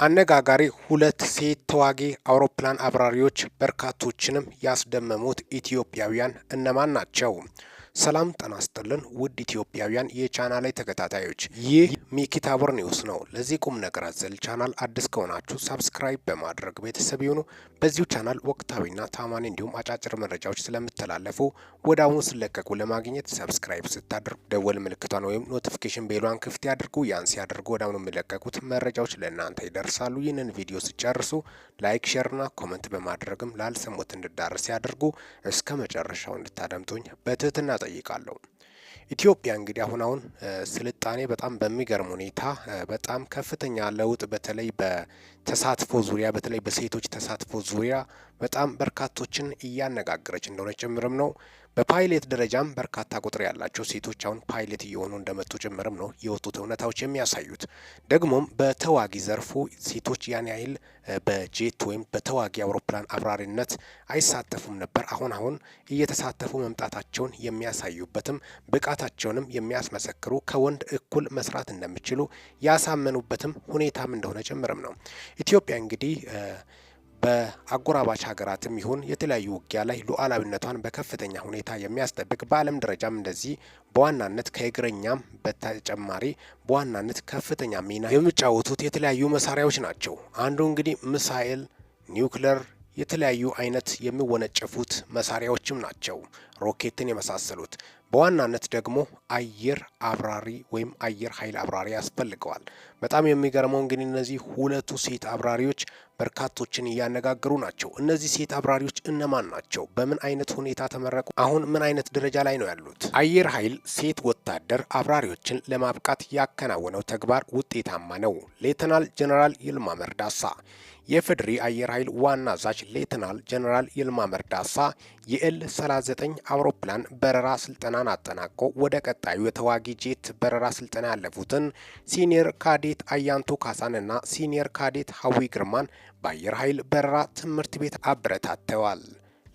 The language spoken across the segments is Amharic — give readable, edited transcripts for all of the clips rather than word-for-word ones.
አነጋጋሪ ሁለት ሴት ተዋጊ አውሮፕላን አብራሪዎች በርካቶችንም ያስደመሙት ኢትዮጵያውያን እነማን ናቸው? ሰላም ጤና ይስጥልን ውድ ኢትዮጵያውያን የቻናሌ ተከታታዮች፣ ይህ ሚኪ ታቦር ኒውስ ነው። ለዚህ ቁም ነገር አዘል ቻናል አዲስ ከሆናችሁ ሰብስክራይብ በማድረግ ቤተሰብ ይሁኑ። በዚሁ ቻናል ወቅታዊና ታማኒ እንዲሁም አጫጭር መረጃዎች ስለሚተላለፉ ወደ አሁኑ ሲለቀቁ ለማግኘት ሰብስክራይብ ስታደርጉ ደወል ምልክቷን ወይም ኖቲፊኬሽን ቤሏን ክፍት ያድርጉ። ያን ሲያደርጉ ወደ አሁኑ የሚለቀቁት መረጃዎች ለእናንተ ይደርሳሉ። ይህንን ቪዲዮ ሲጨርሱ ላይክ፣ ሼርና ኮሜንት በማድረግም ላልሰሙት እንዲዳረስ ያድርጉ። እስከ መጨረሻው እንድታደምጡኝ በትህትና ጠይቃለሁ። ኢትዮጵያ እንግዲህ አሁን ስልጣኔ በጣም በሚገርም ሁኔታ በጣም ከፍተኛ ለውጥ በተለይ በተሳትፎ ዙሪያ በተለይ በሴቶች ተሳትፎ ዙሪያ በጣም በርካቶችን እያነጋገረች እንደሆነ ጭምርም ነው። በፓይሌት ደረጃም በርካታ ቁጥር ያላቸው ሴቶች አሁን ፓይሌት እየሆኑ እንደመጡ ጭምርም ነው የወጡት እውነታዎች የሚያሳዩት። ደግሞም በተዋጊ ዘርፉ ሴቶች ያን ያህል በጄት ወይም በተዋጊ አውሮፕላን አብራሪነት አይሳተፉም ነበር። አሁን እየተሳተፉ መምጣታቸውን የሚያሳዩበትም ብቃታቸውንም የሚያስመሰክሩ ከወንድ እኩል መስራት እንደሚችሉ ያሳመኑበትም ሁኔታም እንደሆነ ጭምርም ነው። ኢትዮጵያ እንግዲህ በአጎራባች ሀገራትም ይሁን የተለያዩ ውጊያ ላይ ሉዓላዊነቷን በከፍተኛ ሁኔታ የሚያስጠብቅ በዓለም ደረጃም እንደዚህ በዋናነት ከእግረኛም በተጨማሪ በዋናነት ከፍተኛ ሚና የሚጫወቱት የተለያዩ መሳሪያዎች ናቸው። አንዱ እንግዲህ ሚሳኤል፣ ኒውክሌር የተለያዩ አይነት የሚወነጨፉት መሳሪያዎችም ናቸው፣ ሮኬትን የመሳሰሉት። በዋናነት ደግሞ አየር አብራሪ ወይም አየር ኃይል አብራሪ ያስፈልገዋል። በጣም የሚገርመው እንግዲህ እነዚህ ሁለቱ ሴት አብራሪዎች በርካቶችን እያነጋገሩ ናቸው። እነዚህ ሴት አብራሪዎች እነማን ናቸው? በምን አይነት ሁኔታ ተመረቁ? አሁን ምን አይነት ደረጃ ላይ ነው ያሉት? አየር ኃይል ሴት ወታደር አብራሪዎችን ለማብቃት ያከናወነው ተግባር ውጤታማ ነው። ሌተናል ጀነራል ይልማ መርዳሳ የፌዴሪ አየር ኃይል ዋና አዛዥ ሌተናል ጀነራል ይልማ መርዳሳ የኤል-39 አውሮፕላን በረራ ስልጠናን አጠናቆ ወደ ቀጣዩ የተዋጊ ጄት በረራ ስልጠና ያለፉትን ሲኒየር ካዴት አያንቱ ካሳንና ሲኒየር ካዴት ሀዊ ግርማን በአየር ኃይል በረራ ትምህርት ቤት አበረታተዋል።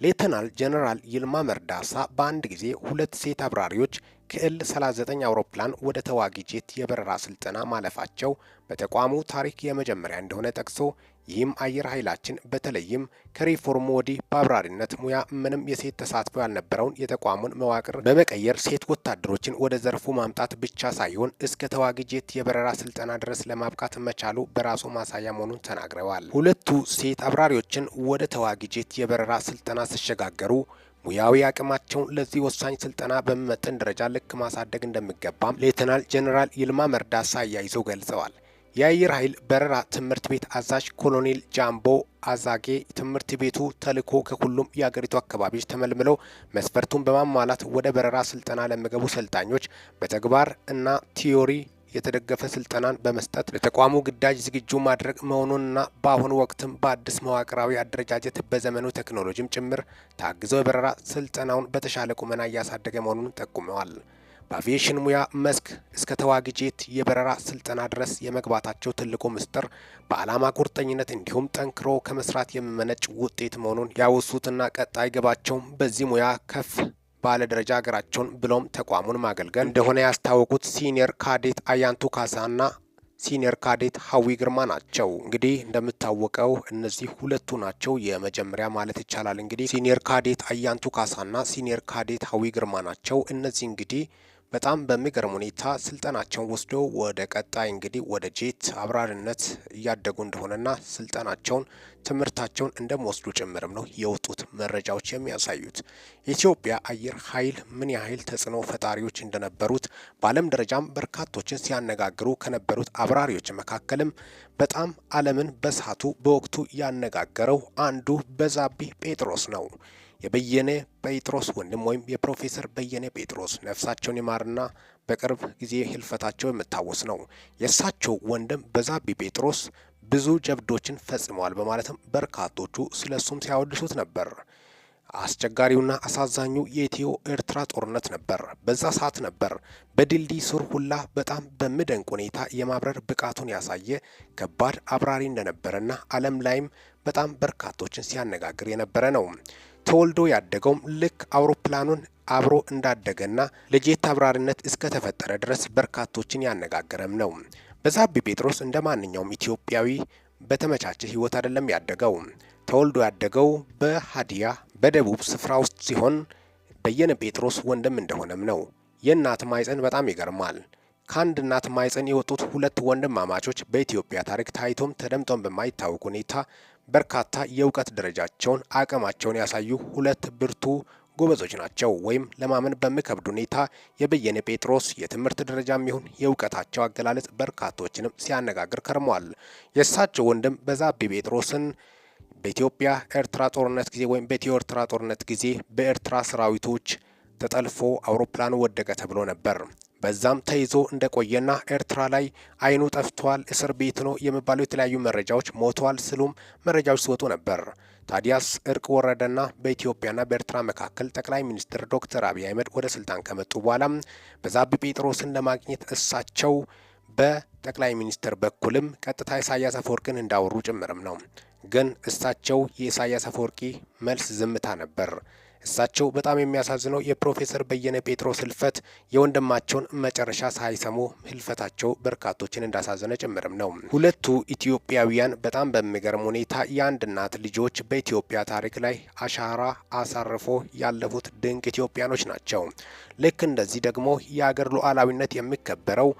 ሌተናል ጀነራል ይልማ መርዳሳ በአንድ ጊዜ ሁለት ሴት አብራሪዎች ከኤል-39 አውሮፕላን ወደ ተዋጊ ጄት የበረራ ስልጠና ማለፋቸው በተቋሙ ታሪክ የመጀመሪያ እንደሆነ ጠቅሶ ይህም አየር ኃይላችን በተለይም ከሪፎርሙ ወዲህ በአብራሪነት ሙያ ምንም የሴት ተሳትፎ ያልነበረውን የተቋሙን መዋቅር በመቀየር ሴት ወታደሮችን ወደ ዘርፉ ማምጣት ብቻ ሳይሆን እስከ ተዋጊ ጄት የበረራ ስልጠና ድረስ ለማብቃት መቻሉ በራሱ ማሳያ መሆኑን ተናግረዋል። ሁለቱ ሴት አብራሪዎችን ወደ ተዋጊ ጄት የበረራ ስልጠና ሲሸጋገሩ ሙያዊ አቅማቸውን ለዚህ ወሳኝ ስልጠና በሚመጥን ደረጃ ልክ ማሳደግ እንደሚገባም ሌተናል ጀነራል ይልማ መርዳሳ አያይዘው ገልጸዋል። የአየር ኃይል በረራ ትምህርት ቤት አዛዥ ኮሎኔል ጃምቦ አዛጌ ትምህርት ቤቱ ተልዕኮ ከሁሉም የአገሪቱ አካባቢዎች ተመልምለው መስፈርቱን በማሟላት ወደ በረራ ስልጠና ለሚገቡ ሰልጣኞች በተግባር እና ቲዮሪ የተደገፈ ስልጠናን በመስጠት ለተቋሙ ግዳጅ ዝግጁ ማድረግ መሆኑንና በአሁኑ ወቅትም በአዲስ መዋቅራዊ አደረጃጀት በዘመኑ ቴክኖሎጂም ጭምር ታግዘው የበረራ ስልጠናውን በተሻለ ቁመና እያሳደገ መሆኑን ጠቁመዋል። በአቪዬሽን ሙያ መስክ እስከ ተዋጊ ጄት የበረራ ስልጠና ድረስ የመግባታቸው ትልቁ ምስጢር በዓላማ ቁርጠኝነት እንዲሁም ጠንክሮ ከመስራት የሚመነጭ ውጤት መሆኑን ያወሱትና ቀጣይ ግባቸውም በዚህ ሙያ ከፍ ባለ ደረጃ ሀገራቸውን ብሎም ተቋሙን ማገልገል እንደሆነ ያስታወቁት ሲኒየር ካዴት አያንቱ ካሳና ሲኒየር ካዴት ሀዊ ግርማ ናቸው። እንግዲህ እንደምታወቀው እነዚህ ሁለቱ ናቸው የመጀመሪያ ማለት ይቻላል። እንግዲህ ሲኒየር ካዴት አያንቱ ካሳና ሲኒየር ካዴት ሀዊ ግርማ ናቸው። እነዚህ እንግዲህ በጣም በሚገርም ሁኔታ ስልጠናቸውን ወስዶ ወደ ቀጣይ እንግዲህ ወደ ጄት አብራሪነት እያደጉ እንደሆነና ስልጠናቸውን ትምህርታቸውን እንደሚወስዱ ጭምርም ነው የወጡት መረጃዎች የሚያሳዩት። የኢትዮጵያ አየር ኃይል ምን ያህል ተጽዕኖ ፈጣሪዎች እንደነበሩት በዓለም ደረጃም በርካቶችን ሲያነጋግሩ ከነበሩት አብራሪዎች መካከልም በጣም ዓለምን በሰዓቱ በወቅቱ ያነጋገረው አንዱ በዛብህ ጴጥሮስ ነው። የበየነ ጴጥሮስ ወንድም ወይም የፕሮፌሰር በየነ ጴጥሮስ ነፍሳቸውን ይማርና በቅርብ ጊዜ ህልፈታቸው የሚታወስ ነው። የእሳቸው ወንድም በዛብህ ጴጥሮስ ብዙ ጀብዶችን ፈጽመዋል በማለትም በርካቶቹ ስለሱም ሲያወድሱት ነበር። አስቸጋሪውና አሳዛኙ የኢትዮ ኤርትራ ጦርነት ነበር። በዛ ሰዓት ነበር በድልድይ ስር ሁላ በጣም በሚደንቅ ሁኔታ የማብረር ብቃቱን ያሳየ ከባድ አብራሪ እንደነበረና ዓለም ላይም በጣም በርካቶችን ሲያነጋግር የነበረ ነው። ተወልዶ ያደገውም ልክ አውሮፕላኑን አብሮ እንዳደገና ለጄት አብራሪነት እስከተፈጠረ ድረስ በርካቶችን ያነጋገረም ነው። በዛብህ ጴጥሮስ እንደ ማንኛውም ኢትዮጵያዊ በተመቻቸ ህይወት አይደለም ያደገው። ተወልዶ ያደገው በሀዲያ በደቡብ ስፍራ ውስጥ ሲሆን በየነ ጴጥሮስ ወንድም እንደሆነም ነው። የእናት ማይፀን በጣም ይገርማል። ከአንድ እናት ማይፀን የወጡት ሁለት ወንድማማቾች በኢትዮጵያ ታሪክ ታይቶም ተደምጦም በማይታወቅ ሁኔታ በርካታ የእውቀት ደረጃቸውን አቅማቸውን ያሳዩ ሁለት ብርቱ ጎበዞች ናቸው። ወይም ለማመን በሚከብድ ሁኔታ የበየነ ጴጥሮስ የትምህርት ደረጃም ይሁን የእውቀታቸው አገላለጽ በርካቶችንም ሲያነጋግር ከርመዋል። የእሳቸው ወንድም በዛብህ ጴጥሮስን በኢትዮጵያ ኤርትራ ጦርነት ጊዜ ወይም በኢትዮ ኤርትራ ጦርነት ጊዜ በኤርትራ ሰራዊቶች ተጠልፎ አውሮፕላኑ ወደቀ ተብሎ ነበር። በዛም ተይዞ እንደቆየና ኤርትራ ላይ አይኑ ጠፍቷል፣ እስር ቤት ነው የሚባሉ የተለያዩ መረጃዎች ሞተዋል ስሉም መረጃዎች ሲወጡ ነበር። ታዲያስ እርቅ ወረደና በኢትዮጵያና በኤርትራ መካከል ጠቅላይ ሚኒስትር ዶክተር አብይ አህመድ ወደ ስልጣን ከመጡ በኋላ በዛብህ ጴጥሮስን ለማግኘት እሳቸው በጠቅላይ ሚኒስትር በኩልም ቀጥታ ኢሳያስ አፈወርቂን እንዳወሩ ጭምርም ነው። ግን እሳቸው የኢሳያስ አፈወርቂ መልስ ዝምታ ነበር። እሳቸው በጣም የሚያሳዝነው የፕሮፌሰር በየነ ጴጥሮስ ህልፈት የወንድማቸውን መጨረሻ ሳይሰሙ ህልፈታቸው በርካቶችን እንዳሳዘነ ጭምርም ነው። ሁለቱ ኢትዮጵያውያን በጣም በሚገርም ሁኔታ የአንድ እናት ልጆች በኢትዮጵያ ታሪክ ላይ አሻራ አሳርፎ ያለፉት ድንቅ ኢትዮጵያኖች ናቸው። ልክ እንደዚህ ደግሞ የአገር ሉዓላዊነት የሚከበረው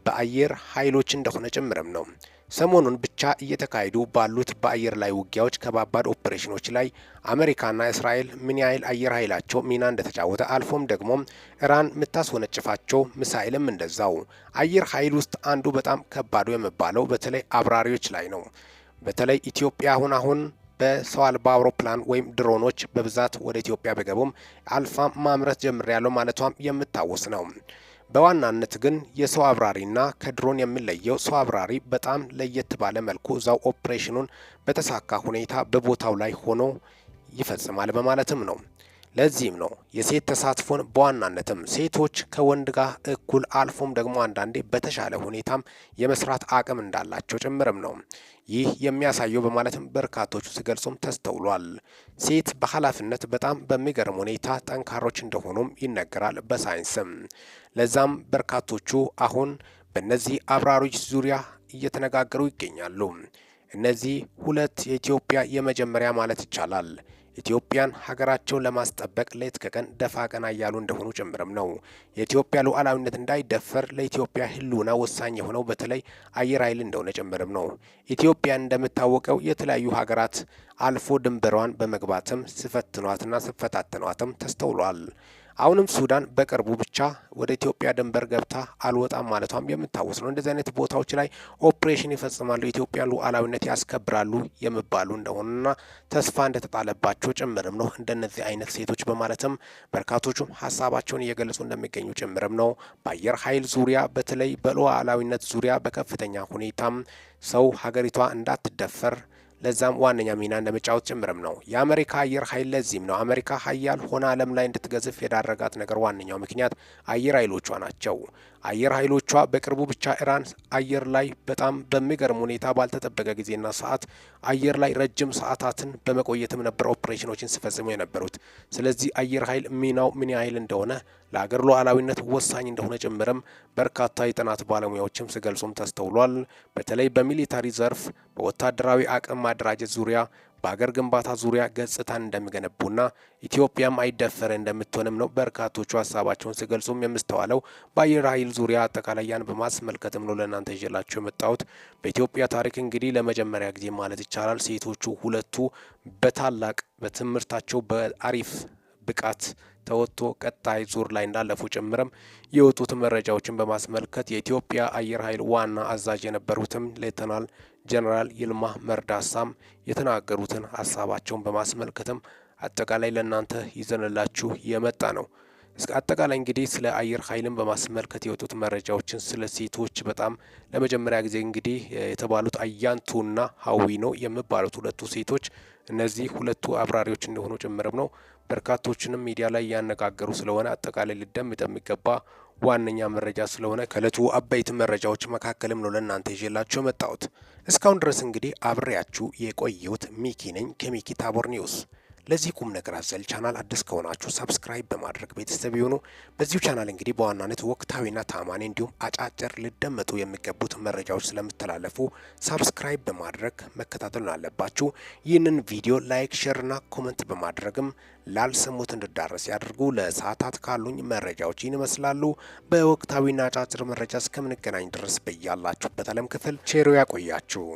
በአየር ኃይሎች እንደሆነ ጭምርም ነው። ሰሞኑን ብቻ እየተካሄዱ ባሉት በአየር ላይ ውጊያዎች ከባባድ ኦፕሬሽኖች ላይ አሜሪካና እስራኤል ምን ያህል አየር ኃይላቸው ሚና እንደተጫወተ አልፎም ደግሞ ኢራን የምታስወነጭፋቸው ሚሳኤልም እንደዛው አየር ኃይል ውስጥ አንዱ በጣም ከባዱ የሚባለው በተለይ አብራሪዎች ላይ ነው። በተለይ ኢትዮጵያ አሁን በሰው አልባ አውሮፕላን ወይም ድሮኖች በብዛት ወደ ኢትዮጵያ ቢገቡም አልፋ ማምረት ጀምሬያለሁ ማለቷም የምታወስ ነው። በዋናነት ግን የሰው አብራሪና ከድሮን የሚለየው ሰው አብራሪ በጣም ለየት ባለ መልኩ እዛው ኦፕሬሽኑን በተሳካ ሁኔታ በቦታው ላይ ሆኖ ይፈጽማል በማለትም ነው። ለዚህም ነው የሴት ተሳትፎን በዋናነትም ሴቶች ከወንድ ጋር እኩል አልፎም ደግሞ አንዳንዴ በተሻለ ሁኔታም የመስራት አቅም እንዳላቸው ጭምርም ነው ይህ የሚያሳየው በማለትም በርካቶቹ ሲገልጹም ተስተውሏል። ሴት በኃላፊነት በጣም በሚገርም ሁኔታ ጠንካሮች እንደሆኑም ይነገራል በሳይንስም። ለዛም በርካቶቹ አሁን በእነዚህ አብራሪዎች ዙሪያ እየተነጋገሩ ይገኛሉ። እነዚህ ሁለት የኢትዮጵያ የመጀመሪያ ማለት ይቻላል ኢትዮጵያን ሀገራቸውን ለማስጠበቅ ሌት ከቀን ደፋ ቀና እያሉ እንደሆኑ ጭምርም ነው። የኢትዮጵያ ሉዓላዊነት እንዳይደፈር ለኢትዮጵያ ሕልውና ወሳኝ የሆነው በተለይ አየር ኃይል እንደሆነ ጭምርም ነው። ኢትዮጵያ እንደምታወቀው የተለያዩ ሀገራት አልፎ ድንበሯን በመግባትም ሲፈትኗትና ሲፈታተኗትም ተስተውሏል። አሁንም ሱዳን በቅርቡ ብቻ ወደ ኢትዮጵያ ድንበር ገብታ አልወጣም ማለቷም የምታወስ ነው። እንደዚህ አይነት ቦታዎች ላይ ኦፕሬሽን ይፈጽማሉ፣ የኢትዮጵያ ሉዓላዊነት ያስከብራሉ የሚባሉ እንደሆኑና ተስፋ እንደተጣለባቸው ጭምርም ነው እንደነዚህ አይነት ሴቶች በማለትም በርካቶቹም ሀሳባቸውን እየገለጹ እንደሚገኙ ጭምርም ነው። በአየር ኃይል ዙሪያ በተለይ በሉዓላዊነት ዙሪያ በከፍተኛ ሁኔታም ሰው ሀገሪቷ እንዳትደፈር ለዛም ዋነኛ ሚና እንደመጫወት ጭምርም ነው። የአሜሪካ አየር ኃይል ለዚህም ነው አሜሪካ ሀያል ሆና ዓለም ላይ እንድትገዝፍ የዳረጋት ነገር ዋነኛው ምክንያት አየር ኃይሎቿ ናቸው። አየር ኃይሎቿ በቅርቡ ብቻ ኢራን አየር ላይ በጣም በሚገርም ሁኔታ ባልተጠበቀ ጊዜና ሰዓት አየር ላይ ረጅም ሰዓታትን በመቆየትም ነበር ኦፕሬሽኖችን ሲፈጽሙ የነበሩት። ስለዚህ አየር ኃይል ሚናው ምን ያህል እንደሆነ ለሀገር ሉዓላዊነት ወሳኝ እንደሆነ ጭምርም በርካታ የጥናት ባለሙያዎችም ሲገልጹም ተስተውሏል። በተለይ በሚሊታሪ ዘርፍ በወታደራዊ አቅም ማደራጀት ዙሪያ በሀገር ግንባታ ዙሪያ ገጽታን እንደሚገነቡና ኢትዮጵያም አይደፈረ እንደምትሆንም ነው በርካቶቹ ሀሳባቸውን ሲገልጹም የምስተዋለው። በአየር ኃይል ዙሪያ አጠቃላይ ያን በማስመልከትም ነው ለእናንተ ይዤላችሁ የመጣሁት። በኢትዮጵያ ታሪክ እንግዲህ ለመጀመሪያ ጊዜ ማለት ይቻላል ሴቶቹ ሁለቱ በታላቅ በትምህርታቸው በአሪፍ ብቃት ተወጥቶ ቀጣይ ዙር ላይ እንዳለፉ ጭምርም የወጡት መረጃዎችን በማስመልከት የኢትዮጵያ አየር ኃይል ዋና አዛዥ የነበሩትም ሌተናል ጀነራል ይልማ መርዳሳም የተናገሩትን ሀሳባቸውን በማስመልከትም አጠቃላይ ለእናንተ ይዘንላችሁ የመጣ ነው። እስከ አጠቃላይ እንግዲህ ስለ አየር ኃይልን በማስመልከት የወጡት መረጃዎችን ስለ ሴቶች በጣም ለመጀመሪያ ጊዜ እንግዲህ የተባሉት አያንቱና ሀዊ ነው የሚባሉት ሁለቱ ሴቶች እነዚህ ሁለቱ አብራሪዎች እንደሆኑ ጭምርም ነው በርካቶችንም ሚዲያ ላይ ያነጋገሩ ስለሆነ አጠቃላይ ሊደመጥ የሚገባ ዋነኛ መረጃ ስለሆነ ከእለቱ አበይት መረጃዎች መካከልም ነው ለእናንተ ይዤላችሁ የመጣሁት። እስካሁን ድረስ እንግዲህ አብሬያችሁ የቆየሁት ሚኪ ነኝ ከሚኪ ታቦር ኒውስ። ለዚህ ቁም ነገር አዘል ቻናል አዲስ ከሆናችሁ ሰብስክራይብ በማድረግ ቤተሰብ ይሁኑ። በዚሁ ቻናል እንግዲህ በዋናነት ወቅታዊና ታማኒ እንዲሁም አጫጭር ሊደመጡ የሚገቡት መረጃዎች ስለሚተላለፉ ሰብስክራይብ በማድረግ መከታተል አለባችሁ። ይህንን ቪዲዮ ላይክ፣ ሼርና ኮመንት በማድረግም ላልሰሙት እንዲዳረስ ያድርጉ። ለሰዓታት ካሉኝ መረጃዎች ይህን ይመስላሉ። በወቅታዊና አጫጭር መረጃ እስከምንገናኝ ድረስ በያላችሁበት ዓለም ክፍል ቼሮ ያቆያችሁ።